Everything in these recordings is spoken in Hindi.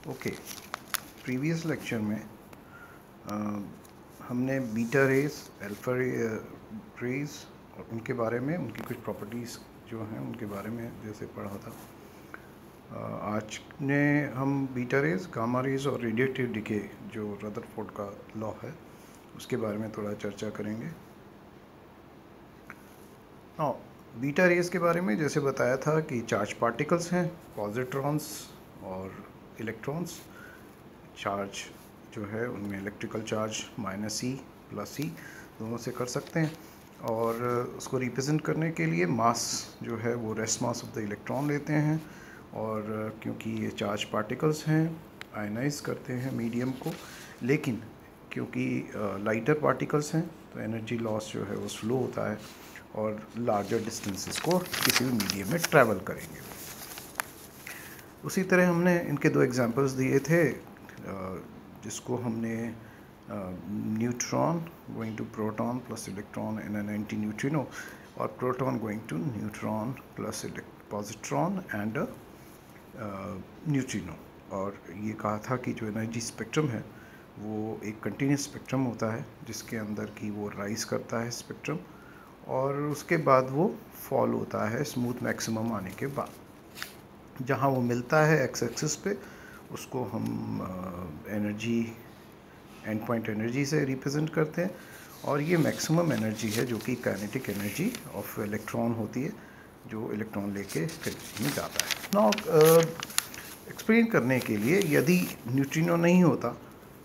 ओके, प्रीवियस लेक्चर में अ, हमने बीटा रेस, अल्फा रेस और उनके बारे में, उनकी कुछ प्रॉपर्टीज़ जो हैं उनके बारे में जैसे पढ़ा था। आज ने हम बीटा रेस, गामा रेस और रेडिएटिव डिके जो रदरफोर्ड का लॉ है उसके बारे में थोड़ा चर्चा करेंगे। बीटा रेस के बारे में जैसे बताया था कि चार्ज पार्टिकल्स हैं, पॉजिट्रॉन्स और इलेक्ट्रॉन्स। चार्ज जो है उनमें इलेक्ट्रिकल चार्ज -e + e दोनों से कर सकते हैं, और उसको रिप्रेजेंट करने के लिए मास जो है वो rest mass of the electron लेते हैं। और क्योंकि ये चार्ज पार्टिकल्स हैं, आयनाइज करते हैं मीडियम को, लेकिन क्योंकि लाइटर पार्टिकल्स हैं तो एनर्जी लॉस जो है वो स्लो होता है और लार्जर डिस्टेंसेस को किसी भी मीडियम में ट्रैवल करेंगे। उसी तरह हमने इनके दो एग्जांपल्स दिए थे, जिसको हमने neutron going to proton plus electron in an anti neutrino, और proton going to neutron plus positron and neutrino. और ये कहा था कि जो एनर्जी स्पेक्ट्रम है वो एक कंटिन्यूस स्पेक्ट्रम होता है जिसके अंदर की वो राइज करता है स्पेक्ट्रम, और उसके बाद वो फॉल होता है स्मूथ मैक्सिमम आने के बाद। जहाँ वो मिलता है एक्स एक्सिस पे, उसको हम एनर्जी, एंड पॉइंट एनर्जी से रिप्रेजेंट करते हैं, और ये मैक्सिमम एनर्जी है जो कि काइनेटिक एनर्जी ऑफ इलेक्ट्रॉन होती है, जो इलेक्ट्रॉन लेके में जाता है। नाउ एक्सप्लेन करने के लिए, यदि न्यूट्रिनो नहीं होता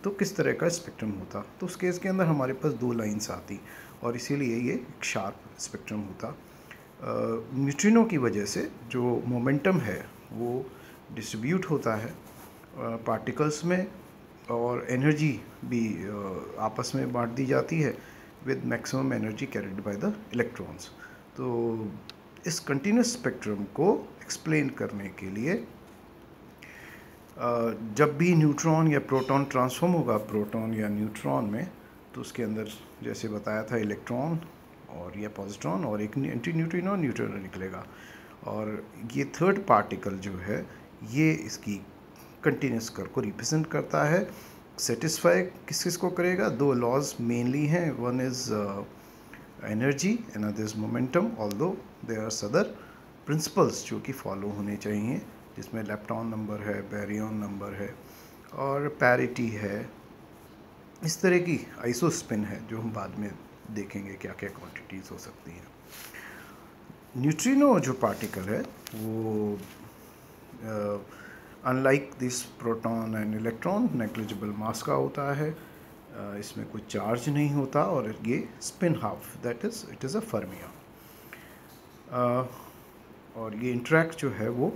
तो किस तरह का स्पेक्ट्रम होता, तो उस केस के अंदर हमारे पास दो लाइंस आती और इसीलिए ये एक शार्प स्पेक्ट्रम होता। न्यूट्रिनो की वजह से जो मोमेंटम है वो डिस्ट्रीब्यूट होता है पार्टिकल्स में, और एनर्जी भी आपस में बांट दी जाती है with maximum energy carried by the electrons. तो इस कंटिन्यूस स्पेक्ट्रम को एक्सप्लेन करने के लिए जब भी न्यूट्रॉन या प्रोटॉन ट्रांसफॉर्म होगा प्रोटॉन या न्यूट्रॉन में, तो उसके अंदर जैसे बताया था इलेक्ट्रॉन और या पॉजिट्रॉन और एक एंटी न्यूट्रिनो न्यूट्रिनो निकलेगा, और ये थर्ड पार्टिकल जो है ये इसकी कंटिन्यूस कर को रिप्रेजेंट करता है। सेटिस्फाई किस किस को करेगा? दो लॉज मेनली हैं, one is energy, another is momentum, although there are other principles जो कि फॉलो होने चाहिए, जिसमें लेप्टॉन नंबर है, बैरियन नंबर है और पैरिटी है। इस तरह की आइसोस्पिन है जो हम बाद में देखेंगे क्या क्या क्वांटिटीज़ हो सकती हैं। न्यूट्रिनो जो पार्टिकल है वो unlike this proton and electron negligible mass का होता है, इसमें कोई चार्ज नहीं होता, और ये spin half, that is it is a fermion. और ये इंटरेक्ट जो है वो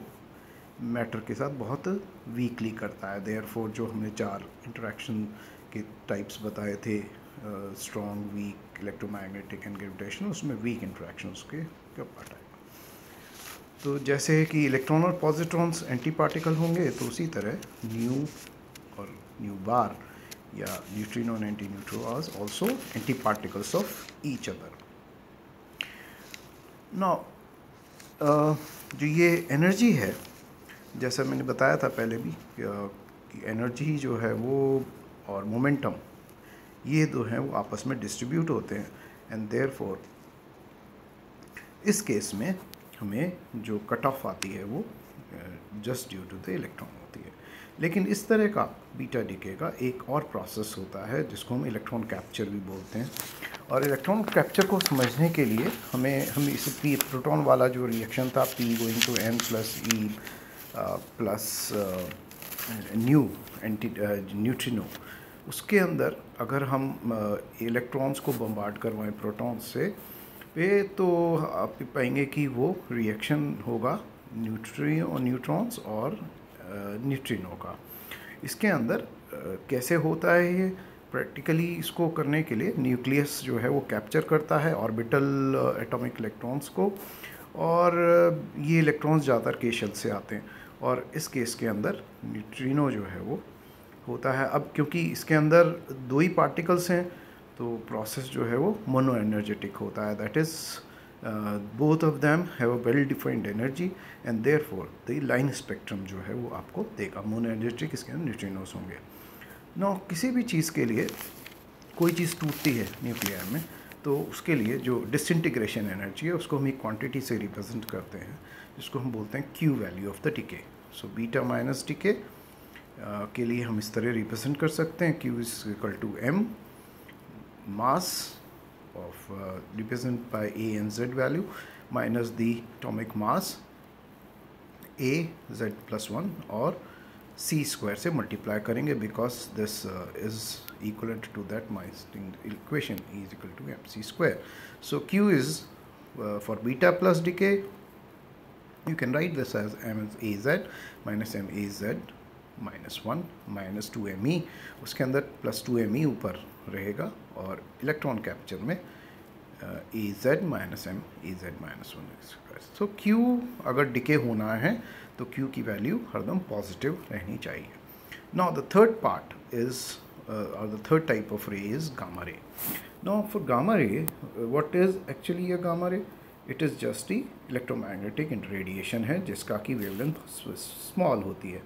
मैटर के साथ बहुत वीकली करता है। देयरफॉर जो हमने चार इंटरेक्शन के टाइप्स बताए थे, strong, weak, electromagnetic and gravitational, उसमें वीक इंटरेक्शन उसके पार्ट है। तो जैसे कि इलेक्ट्रॉन और पॉजिट्रॉन्स एंटी पार्टिकल होंगे, तो उसी तरह न्यू और न्यू बार या neutrino and anti neutrino are also anti particles of each other. Now जो ये एनर्जी है, जैसा मैंने बताया था पहले भी कि एनर्जी जो है वो और मोमेंटम, ये दो हैं वो आपस में डिस्ट्रीब्यूट होते हैं, एंड देयरफॉर इस केस में हमें जो कट ऑफ आती है वो just due to the electron होती है। लेकिन इस तरह का बीटा डीके का एक और प्रोसेस होता है जिसको हम इलेक्ट्रॉन कैप्चर भी बोलते हैं, और इलेक्ट्रॉन कैप्चर को समझने के लिए हम इस प्रोटॉन वाला जो रिएक्शन था, P going to N + E plus nu anti neutrino, उसके अंदर अगर हम इलेक्ट्रॉन्स को बम्बार्ड करवाएं प्रोटॉन्स से, तो आप पाएंगे कि वो रिएक्शन होगा न्यूट्रॉन्स और न्यूट्रिनो का। इसके अंदर कैसे होता है ये प्रैक्टिकली, इसको करने के लिए न्यूक्लियस जो है वो कैप्चर करता है ऑर्बिटल एटॉमिक इलेक्ट्रॉन्स को, और ये इलेक्ट्रॉन्स ज़्यादातर के शेल से आते हैं, और इस केस के अंदर न्यूट्रिनो जो है वो होता है। अब क्योंकि इसके अंदर दो ही पार्टिकल्स हैं, तो प्रोसेस जो है वो मोनो एनर्जेटिक होता है, that is both of them have a well defined energy and therefore the line spectrum जो है वो आपको देगा। मोनोएनर्जेटिक इसके अंदर न्यूट्रिनोस होंगे। नौ किसी भी चीज़ के लिए कोई चीज़ टूटती है न्यूक्लियर में, तो उसके लिए जो डिसइंटीग्रेशन एनर्जी है उसको हम एक क्वांटिटी से रिप्रेजेंट करते हैं, जिसको हम बोलते हैं Q value of the decay. So beta minus decay के लिए हम इस तरह रिप्रेजेंट कर सकते हैं, Q is equal to M mass of represent by A and Z value minus the atomic mass A Z plus one और सी स्क्वायर से मल्टीप्लाई करेंगे, because this is equivalent to that my equation E is equal to mc square. So Q is for beta plus decay, you can write this as m az minus m az minus 1 minus 2me, उसके अंदर प्लस 2me ऊपर रहेगा और इलेक्ट्रॉन कैप्चर में az minus m az minus 1 square. So Q अगर डिके होना है तो Q की वैल्यू हरदम पॉजिटिव रहनी चाहिए। Now the third part is or the third type of ray is gamma ray. Now for gamma ray, what is actually a gamma ray? It is just the electromagnetic radiation है जिसका की wavelength small होती है।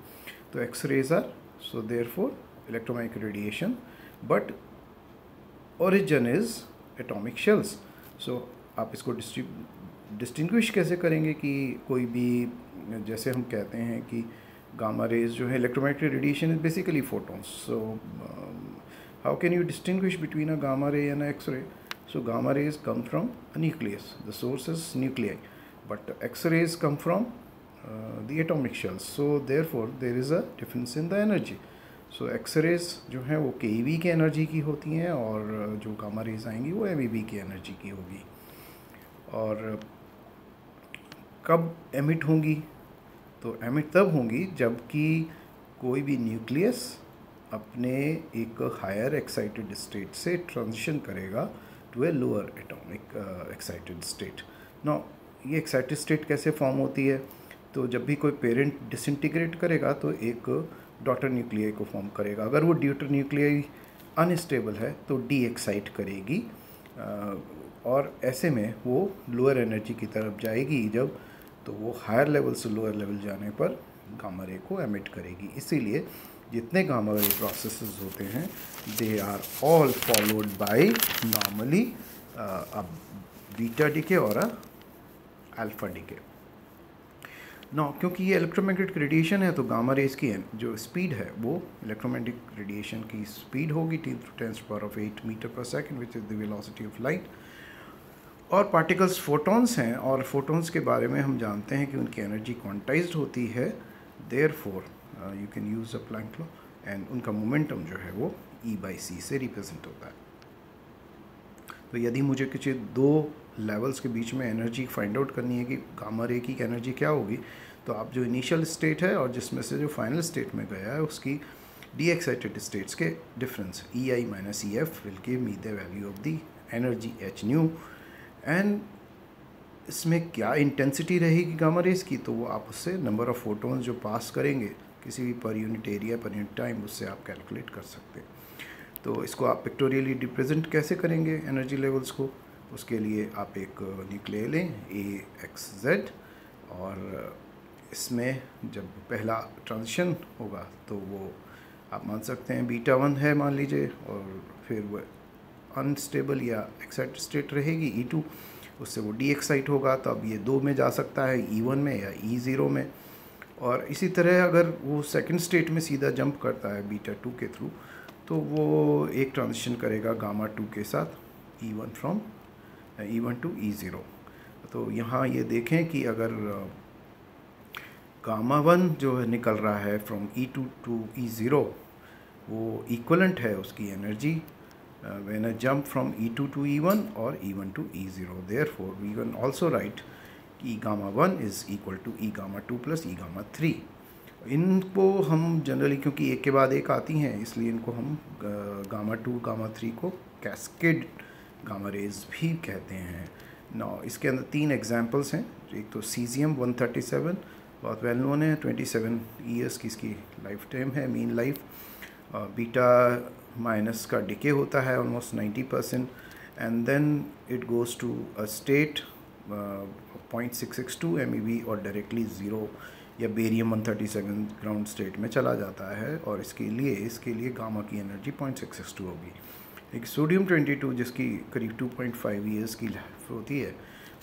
तो X-rays are so therefore electromagnetic radiation, but origin is atomic shells. So आप इसको डिस्टिंग्विश कैसे करेंगे कि कोई भी, जैसे हम कहते हैं कि गामा रेज जो है electromagnetic radiation is basically photons. So how can you distinguish between a gamma ray and x ray? So gamma rays come from a nucleus, the source is nuclei, but x rays come from the atomic shells, so therefore there is a difference in the energy. So x rays जो है वो के की एनर्जी की होती हैं और जो गामा रेज आएंगी वो एम की एनर्जी की होगी। और कब एमिट होंगी? तो एमिट तब होंगी जबकि कोई भी न्यूक्लियस अपने एक हायर एक्साइटेड स्टेट से ट्रांजिशन करेगा to a lower atomic excited state. Now ये एक्साइटेड स्टेट कैसे फॉर्म होती है? तो जब भी कोई पेरेंट डिसइंटीग्रेट करेगा तो एक डॉटर न्यूक्लियाई को फॉर्म करेगा। अगर वो डॉटर न्यूक्लियाई अनस्टेबल है तो डी एक्साइट करेगी और ऐसे में वो लोअर एनर्जी की तरफ जाएगी जब, तो वो हायर लेवल से लोअर लेवल जाने पर गामा रे को एमिट करेगी। इसीलिए जितने गामा रे प्रोसेसेस होते हैं they are all followed by normally a beta decay और अ अल्फा डिके। नौ क्योंकि ये इलेक्ट्रोमैग्नेटिक रेडिएशन है तो गामा रेज की जो स्पीड है वो इलेक्ट्रोमैग्नेटिक रेडिएशन की स्पीड होगी 10⁻⁸ मीटर पर second, which is the velocity of light. और पार्टिकल्स फोटॉन्स हैं और फोटॉन्स के बारे में हम जानते हैं कि उनकी एनर्जी क्वांटाइज्ड होती है, therefore you can use a Planck law and उनका मोमेंटम जो है वो E/c से रिप्रेजेंट होता है। तो यदि मुझे किसी दो लेवल्स के बीच में एनर्जी फाइंड आउट करनी है कि गामा रे की एनर्जी क्या होगी, तो आप जो इनिशियल स्टेट है और जिसमें से जो फाइनल स्टेट में गया है उसकी डी एक्साइटेड स्टेट्स के difference EI minus EF will give me the value of the energy h new. And इसमें क्या इंटेंसिटी रहेगी गामा रेज की, तो वो आप उससे नंबर ऑफ़ फोटॉन्स जो पास करेंगे किसी भी per unit area per unit time, उससे आप कैलकुलेट कर सकते हैं। तो इसको आप पिक्टोरियली रिप्रेजेंट कैसे करेंगे एनर्जी लेवल्स को? उसके लिए आप एक न्यूक्लियर लें AXZ और इसमें जब पहला ट्रांजिशन होगा तो वो आप मान सकते हैं बीटा 1 है मान लीजिए, और फिर वो अनस्टेबल या एक्साइटेड स्टेट रहेगी E2, उससे वो डी एक्साइट होगा तो अब ये 2 में जा सकता है E1 में या E0 में। और इसी तरह अगर वो सेकंड स्टेट में सीधा जंप करता है बीटा 2 के थ्रू, तो वो एक ट्रांजिशन करेगा गामा 2 के साथ E1 टू E0। तो यहाँ ये देखें कि अगर गामा 1 जो है निकल रहा है फ्रॉम E2 टू E0, वो इक्वलेंट है उसकी energy when I jump from E2 to E1 or E1 to E0. Therefore, we can also write E gamma 1 is equal to E gamma 2 plus E gamma 3. इनको हम जनरली क्योंकि एक के बाद एक आती हैं इसलिए इनको हम गामा 2 गामा 3 को कैस्केड गामा रेज भी कहते हैं। नौ इसके अंदर 3 एग्जांपल्स हैं। एक तो सीजियम 137 बहुत वेल नोन है, 27 ईयर्स की इसकी लाइफ टाइम है, मीन लाइफ। बीटा माइनस का डिके होता है almost 90% and then it goes to a state 0.662 MeV और डायरेक्टली ज़ीरो या बेरियम 137 ग्राउंड स्टेट में चला जाता है, और इसके लिए गामा की एनर्जी 0.662 होगी। एक सोडियम 22 जिसकी करीब 2.5 ईयर्स की लाइफ होती है,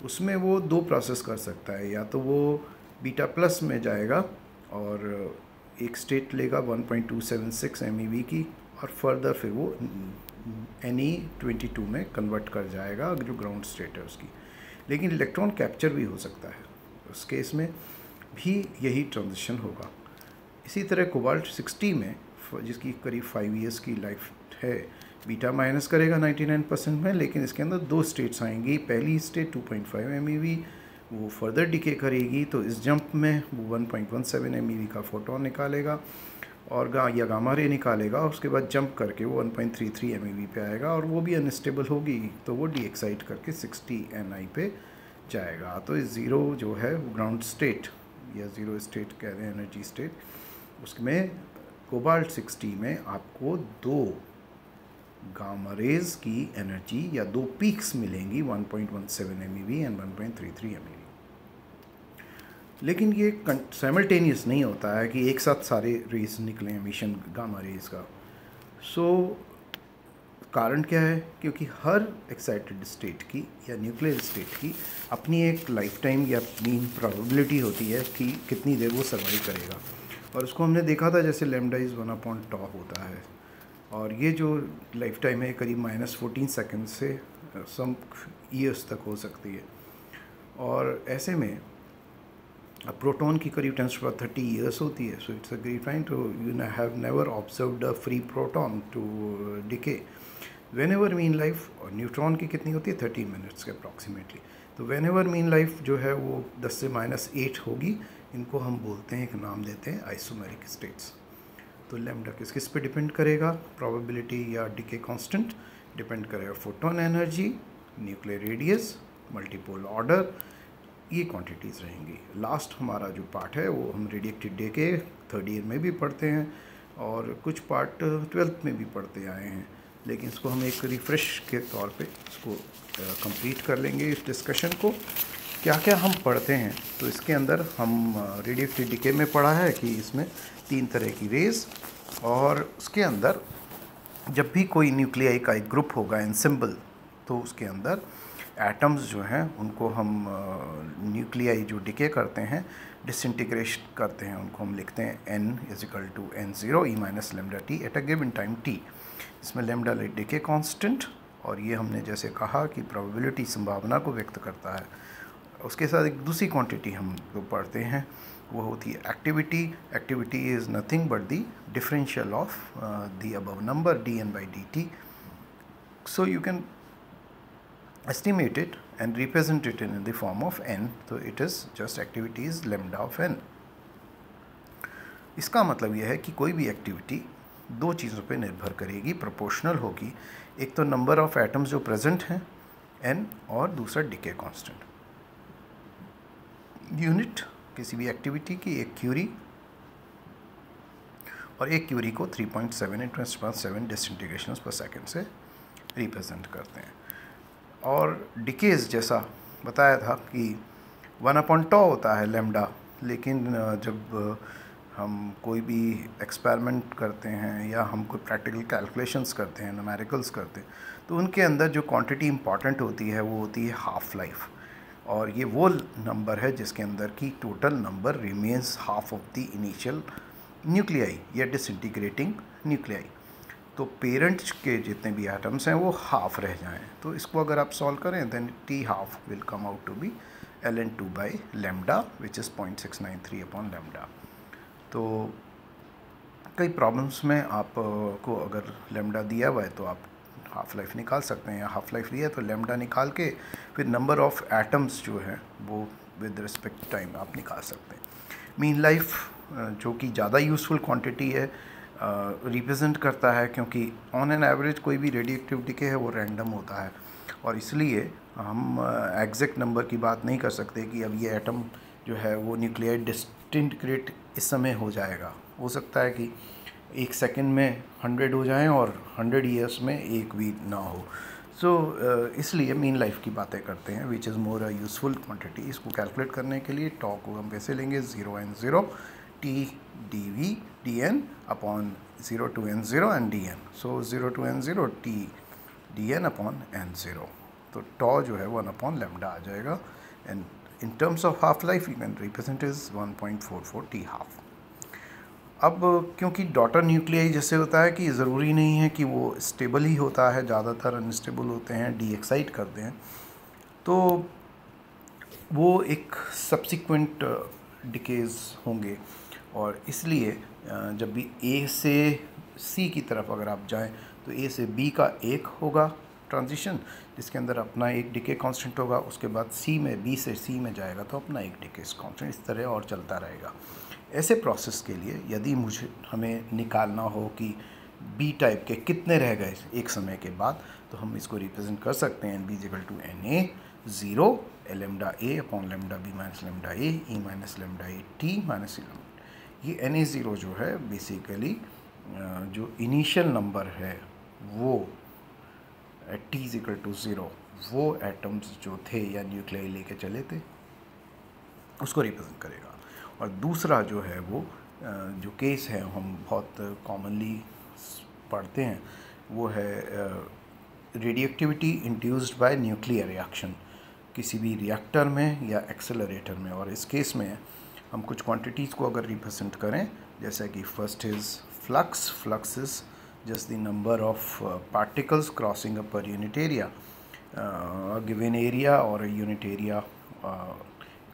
उसमें वो दो प्रोसेस कर सकता है, या तो वो बीटा प्लस में जाएगा और एक स्टेट लेगा 1.276 MeV की, और फर्दर फिर वो Ne22 में कन्वर्ट कर जाएगा जो ग्राउंड स्टेट है उसकी। लेकिन इलेक्ट्रॉन कैप्चर भी हो सकता है, उस केस में भी यही ट्रांजिशन होगा। इसी तरह कोबाल्ट 60 में, जिसकी करीब 5 ईयर्स की लाइफ है, बीटा माइनस करेगा 99% में, लेकिन इसके अंदर दो स्टेट्स आएंगी। पहली स्टेट 2.5 MeV, वो फर्दर डिके करेगी, तो इस जंप में वो 1.17 MeV का फोटोन निकालेगा और गामा रे निकालेगा, और उसके बाद जंप करके वो 1.33 MeV पे आएगा, और वो भी अनस्टेबल होगी तो वो डीएक्साइट करके 60 Ni पे जाएगा। तो इस ज़ीरो जो है ग्राउंड स्टेट या ज़ीरो स्टेट कह रहे हैं, एनर्जी स्टेट, उसमें कोबाल्ट 60 में आपको दो गामा रेज की एनर्जी या दो पीक्स मिलेंगी, 1.17 MeV एंड 1.33 MeV। लेकिन ये साइमल्टेनियस नहीं होता है कि एक साथ सारे रेज निकले एमिशन गामा रेज का। कारण क्या है? क्योंकि हर एक्साइटेड स्टेट की या न्यूक्लियर स्टेट की अपनी एक लाइफ टाइम या अपनी प्रोबेबिलिटी होती है कि कितनी देर वो सर्वाइव करेगा, और उसको हमने देखा था जैसे लैम्डा इज़ 1/tau होता है, और ये जो लाइफ टाइम है करीब -14 सेकेंड से सम ईयर्स तक हो सकती है। और ऐसे में अब प्रोटॉन की करीब 10⁻30 ईयर्स होती है, so it's a great fine to you have never observed a free proton to decay whenever mean life. और न्यूट्रॉन की कितनी होती है? 30 मिनट्स के अप्रॉक्सीमेटली। तो वेन एवर मीन लाइफ जो है वो 10 से -8 होगी। इनको हम बोलते हैं, एक नाम देते हैं आइसोमेरिक स्टेट्स। तो लैम्डा किस किस पे डिपेंड करेगा? प्रोबेबिलिटी या डिके कांस्टेंट डिपेंड करेगा photon energy, nuclear radius, multipole order, ये क्वांटिटीज़ रहेंगी। लास्ट हमारा जो पार्ट है वो हम रेडिएटिव डिके 3rd ईयर में भी पढ़ते हैं और कुछ पार्ट 12th में भी पढ़ते आए हैं, लेकिन इसको हम एक रिफ़्रेश के तौर पे इसको कंप्लीट कर लेंगे इस डिस्कशन को। क्या क्या हम पढ़ते हैं? तो इसके अंदर हम रेडिएटिव डिके में पढ़ा है कि इसमें 3 तरह की रेज, और उसके अंदर जब भी कोई न्यूक्लियाई का एक ग्रुप होगा इन सिंबल, तो उसके अंदर एटम्स जो हैं उनको हम न्यूक्लियाई जो डिके करते हैं, डिसइंटीग्रेशन करते हैं, उनको हम लिखते हैं n = n0 e - lambda t at a given time t। इसमें लैम्डा डिके कांस्टेंट, और ये हमने जैसे कहा कि प्रोबेबिलिटी संभावना को व्यक्त करता है। उसके साथ एक दूसरी क्वांटिटी हम जो पढ़ते हैं वो होती है activity. Activity is nothing but the differential of the above number dN/dt। So you can estimate it and represent it in the form of n, so it is just activity is lambda of n। इसका मतलब यह है कि कोई भी एक्टिविटी दो चीज़ों पे निर्भर करेगी, प्रोपोर्शनल होगी। एक तो नंबर ऑफ एटम्स जो प्रेजेंट हैं n, और दूसरा डिके कांस्टेंट। यूनिट किसी भी एक्टिविटी की एक क्यूरी, और एक क्यूरी को 3.7 × 10⁻7 डिसइंटीग्रेशंस पर सेकेंड से रिप्रेजेंट करते हैं। और डिकेज जैसा बताया था कि 1/tau होता है लैम्डा, लेकिन जब हम कोई भी एक्सपेरिमेंट करते हैं या हम कोई प्रैक्टिकल कैलकुलेशंस करते हैं, न्यूमेरिकल्स करते हैं, तो उनके अंदर जो क्वांटिटी इंपॉर्टेंट होती है वो होती है हाफ लाइफ, और ये वो नंबर है जिसके अंदर की total number remains half of the initial nuclei या डिसइंटीग्रेटिंग न्यूक्लियाई। तो पेरेंट के जितने भी एटम्स हैं वो हाफ रह जाएं, तो इसको अगर आप सॉल्व करें then T½ will come out to be ln2/λ which is 0.693/λ। तो कई प्रॉब्लम्स में आपको अगर लैम्डा दिया हुआ है तो आप हाफ़ लाइफ निकाल सकते हैं, या हाफ़ लाइफ लिया तो लैम्डा निकाल के फिर नंबर ऑफ़ एटम्स जो है वो विद रिस्पेक्ट टाइम आप निकाल सकते हैं। मीन लाइफ जो कि ज़्यादा यूज़फुल क्वांटिटी है, रिप्रेजेंट करता है, क्योंकि ऑन एन एवरेज कोई भी रेडिएटिव डिके है वो रैंडम होता है, और इसलिए हम एग्जैक्ट नंबर की बात नहीं कर सकते कि अब ये एटम जो है वो न्यूक्लियर डिसइंटीग्रेट इस समय हो जाएगा। हो सकता है कि 1 सेकंड में 100 हो जाएं और 100 ईयर्स में एक भी ना हो। इसलिए मीन लाइफ की बातें करते हैं, which is more a useful quantity. इसको कैलकुलेट करने के लिए टॉ को हम कैसे लेंगे, 0 t dn upon 0 to n0 and dn। So 0 to n0 t dn upon n0, तो टॉ जो है 1/λ आ जाएगा। And in terms of half life you can represent is 1.44 t half. अब क्योंकि डॉटर न्यूक्लियाई जैसे होता है कि ज़रूरी नहीं है कि वो स्टेबल ही होता है, ज़्यादातर अनस्टेबल होते हैं, डी एक्साइट करते हैं, तो वो एक सब्सिक्वेंट डिकेज़ होंगे। और इसलिए जब भी ए से सी की तरफ अगर आप जाएं तो ए से बी का एक होगा ट्रांजिशन, जिसके अंदर अपना एक डिके कांस्टेंट होगा, उसके बाद सी में बी से सी में जाएगा तो अपना एक डिके कांस्टेंट, इस तरह और चलता रहेगा। ऐसे प्रोसेस के लिए यदि हमें निकालना हो कि बी टाइप के कितने रह गए एक समय के बाद, तो हम इसको रिप्रेजेंट कर सकते हैं B equal to NA 0 lambda A upon lambda B minus lambda A E minus lambda A T minus ये NA 0 जो है बेसिकली जो इनिशियल नंबर है वो T इक्वल टू 0 वो एटम्स जो थे या न्यूक्लियाई लेके चले थे उसको रिप्रेजेंट करेगा। और दूसरा जो है वो जो केस है हम बहुत कॉमनली पढ़ते हैं वो है radioactivity induced by nuclear reaction, किसी भी रिएक्टर में या एक्सेलरेटर में। और इस केस में हम कुछ क्वांटिटीज़ को अगर रिप्रेजेंट करें, जैसा कि first is flux is just the number of particles crossing a per unit area, a given area or a unit area.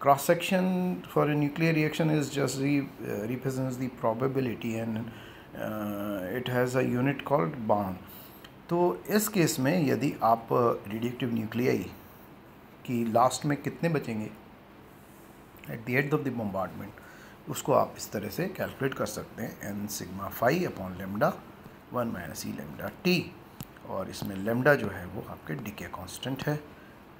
Cross section for a nuclear reaction is just represents the probability and it has a unit called barn. तो इस केस में यदि आप रेडियोएक्टिव न्यूक्लियाई की लास्ट में कितने बचेंगे at the end of the bombardment, उसको आप इस तरह से कैलकुलेट कर सकते हैं, n sigma phi upon lambda 1 minus e lambda t. और इसमें लेमडा जो है वो आपके डिके कांस्टेंट है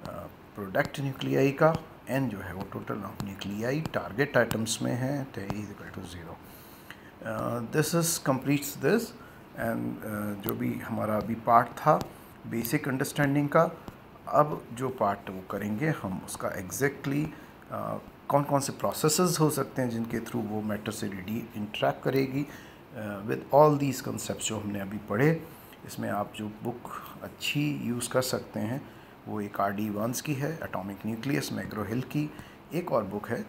प्रोडक्ट न्यूक्लियाई का, n जो है वो total of nuclei target items में है, तो e equal to 0। This is completes this. And जो भी हमारा अभी पार्ट था बेसिक अंडरस्टैंडिंग का, अब जो पार्ट वो करेंगे हम उसका एग्जैक्टली कौन कौन से प्रोसेसेस हो सकते हैं जिनके थ्रू वो मैटर से रेडी इंटरेक्ट करेगी विद ऑल दीज कंसेप्ट जो हमने अभी पढ़े। इसमें आप जो बुक अच्छी यूज़ कर सकते हैं वो एक RD Burns की है, एटॉमिक न्यूक्लियस, मैग्रो हिल की। एक और बुक है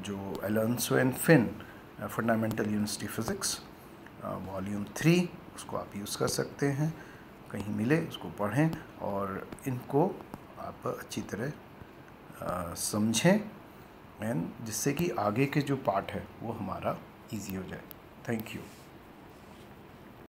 जो Alonso and Finn, fundamental university physics volume 3, उसको आप यूज़ कर सकते हैं, कहीं मिले उसको पढ़ें और इनको आप अच्छी तरह समझें, एंड जिससे कि आगे के जो पार्ट है वो हमारा ईजी हो जाए। Thank you.